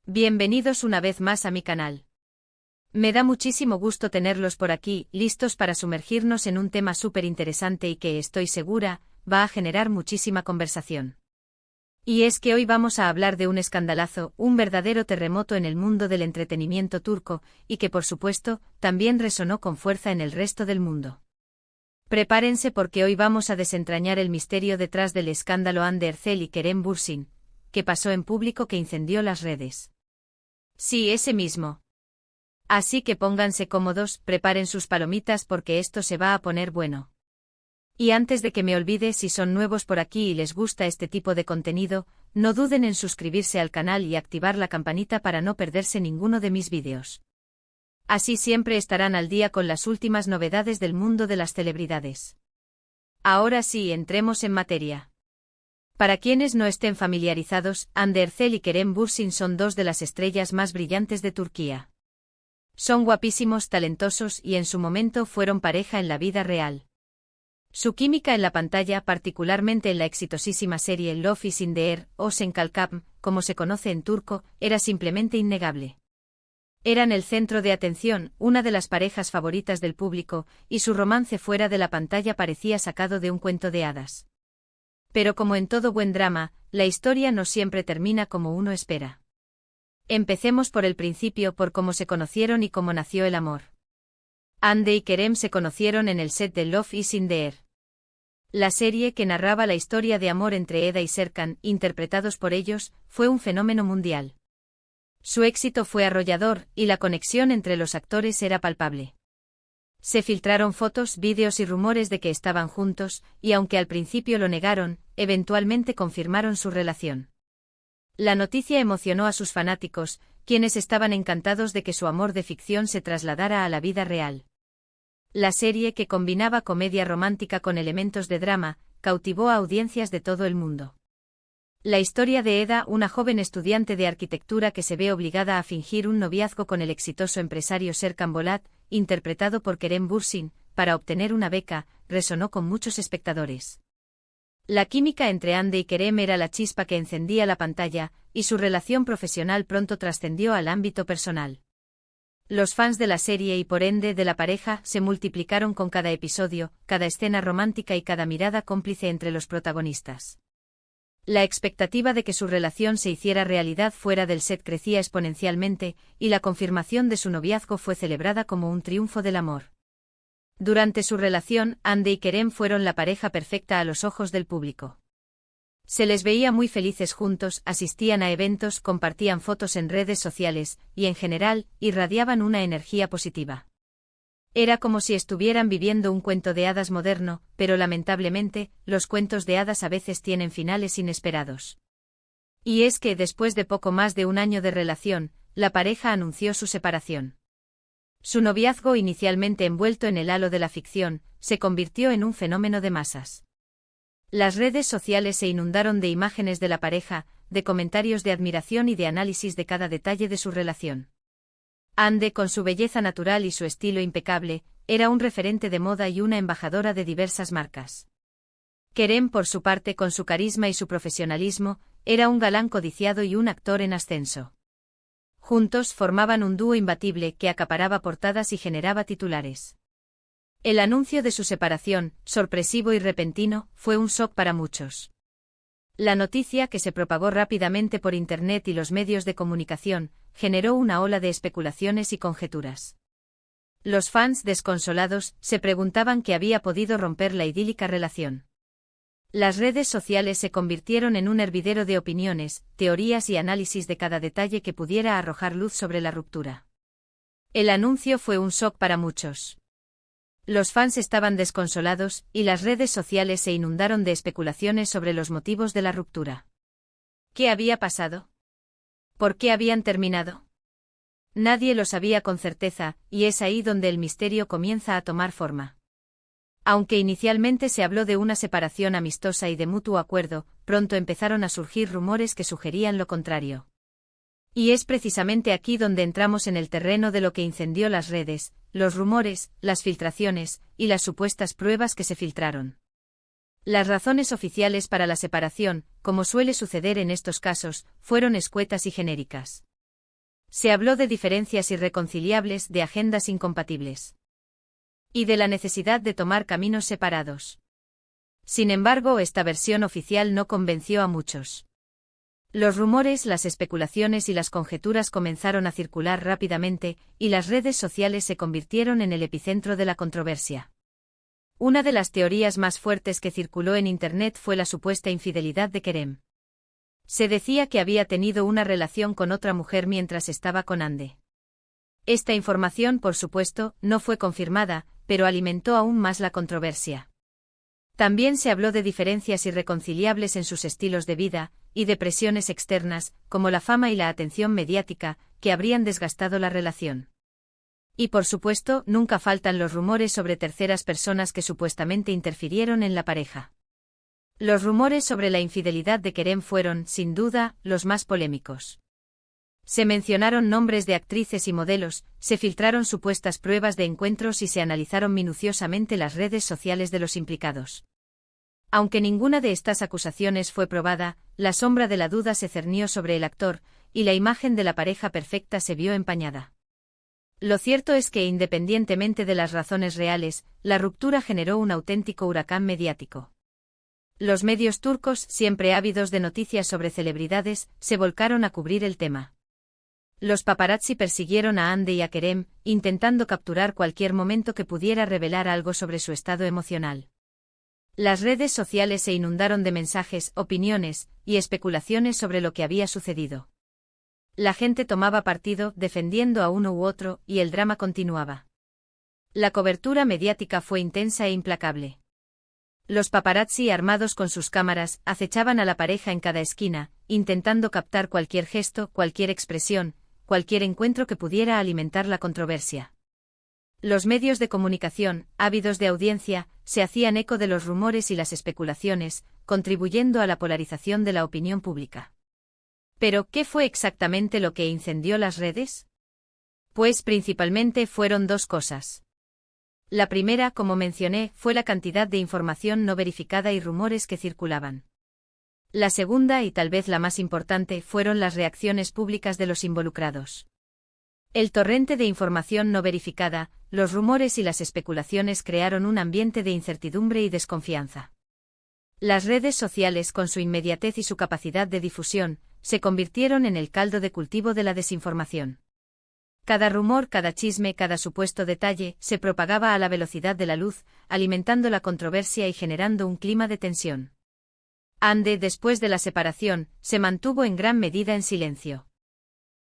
Bienvenidos una vez más a mi canal. Me da muchísimo gusto tenerlos por aquí, listos para sumergirnos en un tema súper interesante y que, estoy segura, va a generar muchísima conversación. Y es que hoy vamos a hablar de un escandalazo, un verdadero terremoto en el mundo del entretenimiento turco, y que por supuesto, también resonó con fuerza en el resto del mundo. Prepárense porque hoy vamos a desentrañar el misterio detrás del escándalo Hande Erçel y Kerem Bürsin, que pasó en público que incendió las redes. Sí, ese mismo. Así que pónganse cómodos, preparen sus palomitas porque esto se va a poner bueno. Y antes de que me olvide, si son nuevos por aquí y les gusta este tipo de contenido, no duden en suscribirse al canal y activar la campanita para no perderse ninguno de mis vídeos. Así siempre estarán al día con las últimas novedades del mundo de las celebridades. Ahora sí, entremos en materia. Para quienes no estén familiarizados, Hande Erçel y Kerem Bürsin son dos de las estrellas más brillantes de Turquía. Son guapísimos, talentosos y en su momento fueron pareja en la vida real. Su química en la pantalla, particularmente en la exitosísima serie Love is in the Air, o Sen Kalkam, como se conoce en turco, era simplemente innegable. Eran el centro de atención, una de las parejas favoritas del público, y su romance fuera de la pantalla parecía sacado de un cuento de hadas. Pero como en todo buen drama, la historia no siempre termina como uno espera. Empecemos por el principio, por cómo se conocieron y cómo nació el amor. Hande y Kerem se conocieron en el set de Love is in the Air. La serie que narraba la historia de amor entre Eda y Serkan, interpretados por ellos, fue un fenómeno mundial. Su éxito fue arrollador, y la conexión entre los actores era palpable. Se filtraron fotos, vídeos y rumores de que estaban juntos, y aunque al principio lo negaron, eventualmente confirmaron su relación. La noticia emocionó a sus fanáticos, quienes estaban encantados de que su amor de ficción se trasladara a la vida real. La serie, que combinaba comedia romántica con elementos de drama, cautivó a audiencias de todo el mundo. La historia de Eda, una joven estudiante de arquitectura que se ve obligada a fingir un noviazgo con el exitoso empresario Serkan Bolat, interpretado por Kerem Bürsin, para obtener una beca, resonó con muchos espectadores. La química entre Hande y Kerem era la chispa que encendía la pantalla, y su relación profesional pronto trascendió al ámbito personal. Los fans de la serie y por ende de la pareja se multiplicaron con cada episodio, cada escena romántica y cada mirada cómplice entre los protagonistas. La expectativa de que su relación se hiciera realidad fuera del set crecía exponencialmente, y la confirmación de su noviazgo fue celebrada como un triunfo del amor. Durante su relación, Hande y Kerem fueron la pareja perfecta a los ojos del público. Se les veía muy felices juntos, asistían a eventos, compartían fotos en redes sociales, y en general, irradiaban una energía positiva. Era como si estuvieran viviendo un cuento de hadas moderno, pero lamentablemente, los cuentos de hadas a veces tienen finales inesperados. Y es que, después de poco más de un año de relación, la pareja anunció su separación. Su noviazgo, inicialmente envuelto en el halo de la ficción, se convirtió en un fenómeno de masas. Las redes sociales se inundaron de imágenes de la pareja, de comentarios de admiración y de análisis de cada detalle de su relación. Hande, con su belleza natural y su estilo impecable, era un referente de moda y una embajadora de diversas marcas. Kerem, por su parte, con su carisma y su profesionalismo, era un galán codiciado y un actor en ascenso. Juntos formaban un dúo imbatible que acaparaba portadas y generaba titulares. El anuncio de su separación, sorpresivo y repentino, fue un shock para muchos. La noticia, que se propagó rápidamente por Internet y los medios de comunicación, generó una ola de especulaciones y conjeturas. Los fans, desconsolados, se preguntaban qué había podido romper la idílica relación. Las redes sociales se convirtieron en un hervidero de opiniones, teorías y análisis de cada detalle que pudiera arrojar luz sobre la ruptura. El anuncio fue un shock para muchos. Los fans estaban desconsolados, y las redes sociales se inundaron de especulaciones sobre los motivos de la ruptura. ¿Qué había pasado? ¿Por qué habían terminado? Nadie lo sabía con certeza, y es ahí donde el misterio comienza a tomar forma. Aunque inicialmente se habló de una separación amistosa y de mutuo acuerdo, pronto empezaron a surgir rumores que sugerían lo contrario. Y es precisamente aquí donde entramos en el terreno de lo que incendió las redes, los rumores, las filtraciones, y las supuestas pruebas que se filtraron. Las razones oficiales para la separación, como suele suceder en estos casos, fueron escuetas y genéricas. Se habló de diferencias irreconciliables, de agendas incompatibles. Y de la necesidad de tomar caminos separados. Sin embargo, esta versión oficial no convenció a muchos. Los rumores, las especulaciones y las conjeturas comenzaron a circular rápidamente, y las redes sociales se convirtieron en el epicentro de la controversia. Una de las teorías más fuertes que circuló en Internet fue la supuesta infidelidad de Kerem. Se decía que había tenido una relación con otra mujer mientras estaba con Hande. Esta información, por supuesto, no fue confirmada, pero alimentó aún más la controversia. También se habló de diferencias irreconciliables en sus estilos de vida, y de presiones externas, como la fama y la atención mediática, que habrían desgastado la relación. Y por supuesto, nunca faltan los rumores sobre terceras personas que supuestamente interfirieron en la pareja. Los rumores sobre la infidelidad de Kerem fueron, sin duda, los más polémicos. Se mencionaron nombres de actrices y modelos, se filtraron supuestas pruebas de encuentros y se analizaron minuciosamente las redes sociales de los implicados. Aunque ninguna de estas acusaciones fue probada, la sombra de la duda se cernió sobre el actor, y la imagen de la pareja perfecta se vio empañada. Lo cierto es que, independientemente de las razones reales, la ruptura generó un auténtico huracán mediático. Los medios turcos, siempre ávidos de noticias sobre celebridades, se volcaron a cubrir el tema. Los paparazzi persiguieron a Hande y a Kerem, intentando capturar cualquier momento que pudiera revelar algo sobre su estado emocional. Las redes sociales se inundaron de mensajes, opiniones y especulaciones sobre lo que había sucedido. La gente tomaba partido, defendiendo a uno u otro, y el drama continuaba. La cobertura mediática fue intensa e implacable. Los paparazzi, armados con sus cámaras, acechaban a la pareja en cada esquina, intentando captar cualquier gesto, cualquier expresión, cualquier encuentro que pudiera alimentar la controversia. Los medios de comunicación, ávidos de audiencia, se hacían eco de los rumores y las especulaciones, contribuyendo a la polarización de la opinión pública. Pero, ¿qué fue exactamente lo que incendió las redes? Pues principalmente fueron dos cosas. La primera, como mencioné, fue la cantidad de información no verificada y rumores que circulaban. La segunda, y tal vez la más importante, fueron las reacciones públicas de los involucrados. El torrente de información no verificada, los rumores y las especulaciones crearon un ambiente de incertidumbre y desconfianza. Las redes sociales, con su inmediatez y su capacidad de difusión, se convirtieron en el caldo de cultivo de la desinformación. Cada rumor, cada chisme, cada supuesto detalle, se propagaba a la velocidad de la luz, alimentando la controversia y generando un clima de tensión. Hande, después de la separación, se mantuvo en gran medida en silencio.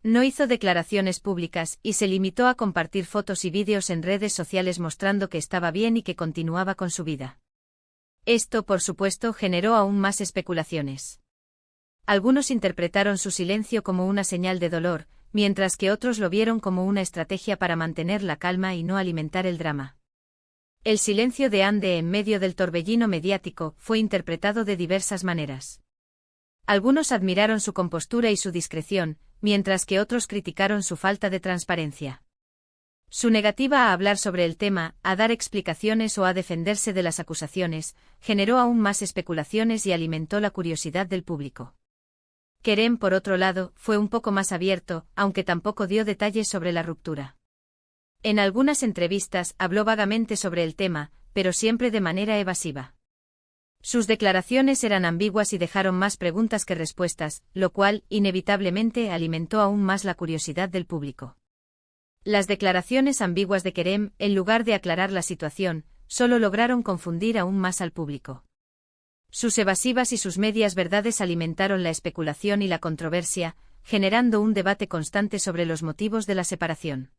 No hizo declaraciones públicas y se limitó a compartir fotos y vídeos en redes sociales mostrando que estaba bien y que continuaba con su vida. Esto, por supuesto, generó aún más especulaciones. Algunos interpretaron su silencio como una señal de dolor, mientras que otros lo vieron como una estrategia para mantener la calma y no alimentar el drama. El silencio de Hande en medio del torbellino mediático fue interpretado de diversas maneras. Algunos admiraron su compostura y su discreción, mientras que otros criticaron su falta de transparencia. Su negativa a hablar sobre el tema, a dar explicaciones o a defenderse de las acusaciones, generó aún más especulaciones y alimentó la curiosidad del público. Kerem, por otro lado, fue un poco más abierto, aunque tampoco dio detalles sobre la ruptura. En algunas entrevistas habló vagamente sobre el tema, pero siempre de manera evasiva. Sus declaraciones eran ambiguas y dejaron más preguntas que respuestas, lo cual, inevitablemente, alimentó aún más la curiosidad del público. Las declaraciones ambiguas de Kerem, en lugar de aclarar la situación, solo lograron confundir aún más al público. Sus evasivas y sus medias verdades alimentaron la especulación y la controversia, generando un debate constante sobre los motivos de la separación.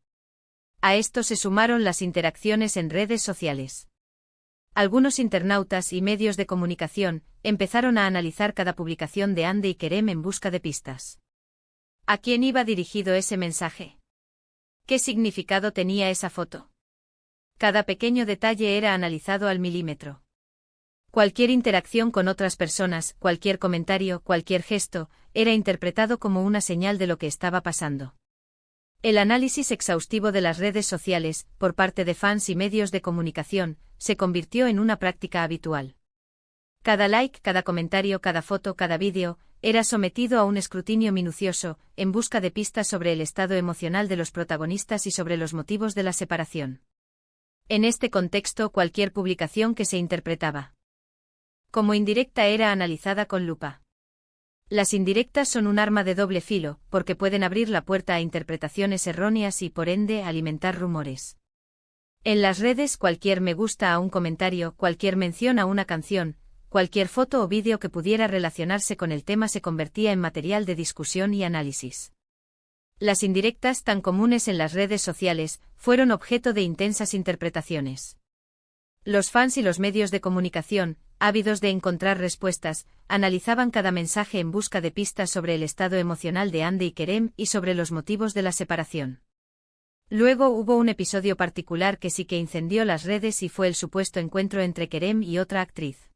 A esto se sumaron las interacciones en redes sociales. Algunos internautas y medios de comunicación empezaron a analizar cada publicación de Hande y Kerem en busca de pistas. ¿A quién iba dirigido ese mensaje? ¿Qué significado tenía esa foto? Cada pequeño detalle era analizado al milímetro. Cualquier interacción con otras personas, cualquier comentario, cualquier gesto, era interpretado como una señal de lo que estaba pasando. El análisis exhaustivo de las redes sociales, por parte de fans y medios de comunicación, se convirtió en una práctica habitual. Cada like, cada comentario, cada foto, cada vídeo, era sometido a un escrutinio minucioso, en busca de pistas sobre el estado emocional de los protagonistas y sobre los motivos de la separación. En este contexto, cualquier publicación que se interpretaba como indirecta era analizada con lupa. Las indirectas son un arma de doble filo, porque pueden abrir la puerta a interpretaciones erróneas y, por ende, alimentar rumores. En las redes, cualquier me gusta a un comentario, cualquier mención a una canción, cualquier foto o vídeo que pudiera relacionarse con el tema se convertía en material de discusión y análisis. Las indirectas, tan comunes en las redes sociales, fueron objeto de intensas interpretaciones. Los fans y los medios de comunicación, ávidos de encontrar respuestas, analizaban cada mensaje en busca de pistas sobre el estado emocional de Hande y Kerem y sobre los motivos de la separación. Luego hubo un episodio particular que sí que incendió las redes y fue el supuesto encuentro entre Kerem y otra actriz.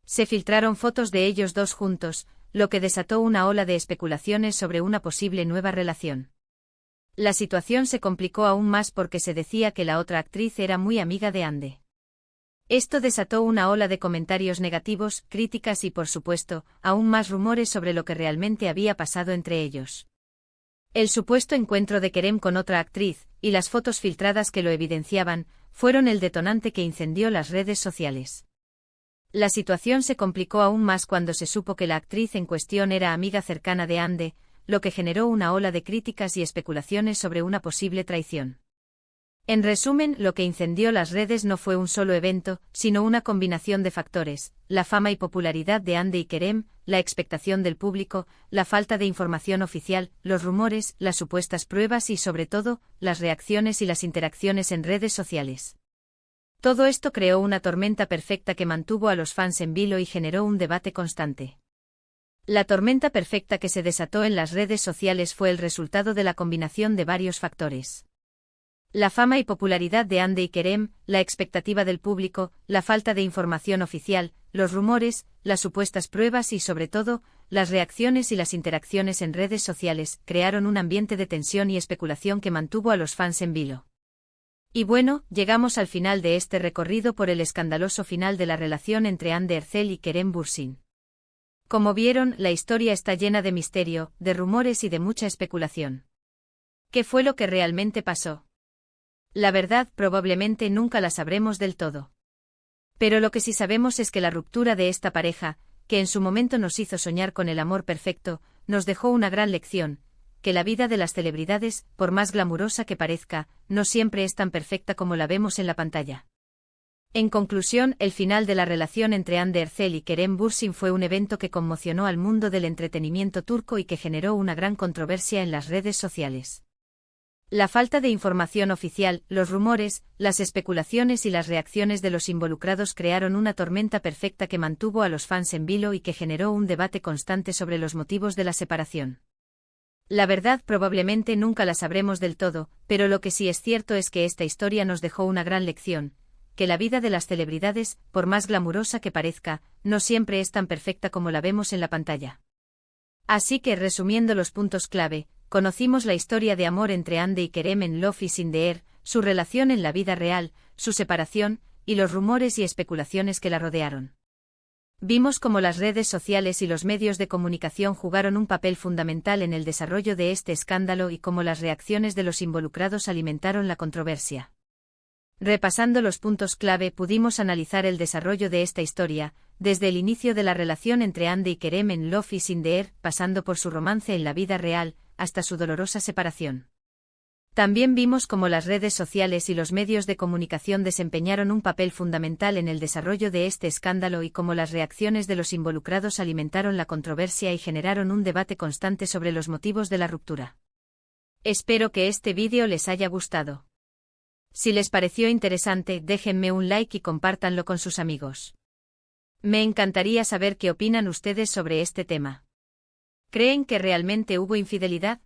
Se filtraron fotos de ellos dos juntos, lo que desató una ola de especulaciones sobre una posible nueva relación. La situación se complicó aún más porque se decía que la otra actriz era muy amiga de Hande. Esto desató una ola de comentarios negativos, críticas y, por supuesto, aún más rumores sobre lo que realmente había pasado entre ellos. El supuesto encuentro de Kerem con otra actriz, y las fotos filtradas que lo evidenciaban, fueron el detonante que incendió las redes sociales. La situación se complicó aún más cuando se supo que la actriz en cuestión era amiga cercana de Hande, lo que generó una ola de críticas y especulaciones sobre una posible traición. En resumen, lo que incendió las redes no fue un solo evento, sino una combinación de factores: la fama y popularidad de Hande y Kerem, la expectación del público, la falta de información oficial, los rumores, las supuestas pruebas y, sobre todo, las reacciones y las interacciones en redes sociales. Todo esto creó una tormenta perfecta que mantuvo a los fans en vilo y generó un debate constante. La tormenta perfecta que se desató en las redes sociales fue el resultado de la combinación de varios factores. La fama y popularidad de Hande y Kerem, la expectativa del público, la falta de información oficial, los rumores, las supuestas pruebas y, sobre todo, las reacciones y las interacciones en redes sociales crearon un ambiente de tensión y especulación que mantuvo a los fans en vilo. Y bueno, llegamos al final de este recorrido por el escandaloso final de la relación entre Hande Erçel y Kerem Bürsin. Como vieron, la historia está llena de misterio, de rumores y de mucha especulación. ¿Qué fue lo que realmente pasó? La verdad probablemente nunca la sabremos del todo. Pero lo que sí sabemos es que la ruptura de esta pareja, que en su momento nos hizo soñar con el amor perfecto, nos dejó una gran lección: que la vida de las celebridades, por más glamurosa que parezca, no siempre es tan perfecta como la vemos en la pantalla. En conclusión, el final de la relación entre Hande Erçel y Kerem Bürsin fue un evento que conmocionó al mundo del entretenimiento turco y que generó una gran controversia en las redes sociales. La falta de información oficial, los rumores, las especulaciones y las reacciones de los involucrados crearon una tormenta perfecta que mantuvo a los fans en vilo y que generó un debate constante sobre los motivos de la separación. La verdad probablemente nunca la sabremos del todo, pero lo que sí es cierto es que esta historia nos dejó una gran lección: que la vida de las celebridades, por más glamurosa que parezca, no siempre es tan perfecta como la vemos en la pantalla. Así que, resumiendo los puntos clave, conocimos la historia de amor entre Hande y Kerem en Love is in the Air, su relación en la vida real, su separación, y los rumores y especulaciones que la rodearon. Vimos cómo las redes sociales y los medios de comunicación jugaron un papel fundamental en el desarrollo de este escándalo y cómo las reacciones de los involucrados alimentaron la controversia. Repasando los puntos clave, pudimos analizar el desarrollo de esta historia, desde el inicio de la relación entre Hande y Kerem en Love is in the Air, pasando por su romance en la vida real, hasta su dolorosa separación. También vimos cómo las redes sociales y los medios de comunicación desempeñaron un papel fundamental en el desarrollo de este escándalo y cómo las reacciones de los involucrados alimentaron la controversia y generaron un debate constante sobre los motivos de la ruptura. Espero que este vídeo les haya gustado. Si les pareció interesante, déjenme un like y compártanlo con sus amigos. Me encantaría saber qué opinan ustedes sobre este tema. ¿Creen que realmente hubo infidelidad?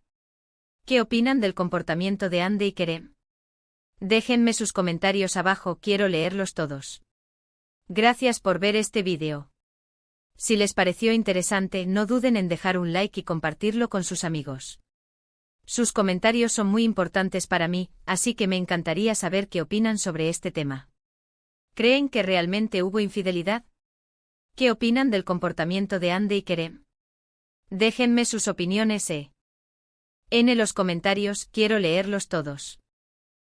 ¿Qué opinan del comportamiento de Hande y Kerem? Déjenme sus comentarios abajo, quiero leerlos todos. Gracias por ver este vídeo. Si les pareció interesante, no duden en dejar un like y compartirlo con sus amigos. Sus comentarios son muy importantes para mí, así que me encantaría saber qué opinan sobre este tema. ¿Creen que realmente hubo infidelidad? ¿Qué opinan del comportamiento de Hande y Kerem? Déjenme sus opiniones en los comentarios, quiero leerlos todos.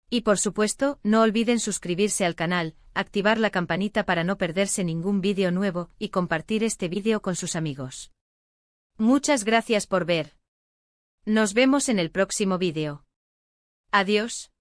Y por supuesto, no olviden suscribirse al canal, activar la campanita para no perderse ningún vídeo nuevo y compartir este vídeo con sus amigos. Muchas gracias por ver. Nos vemos en el próximo vídeo. Adiós.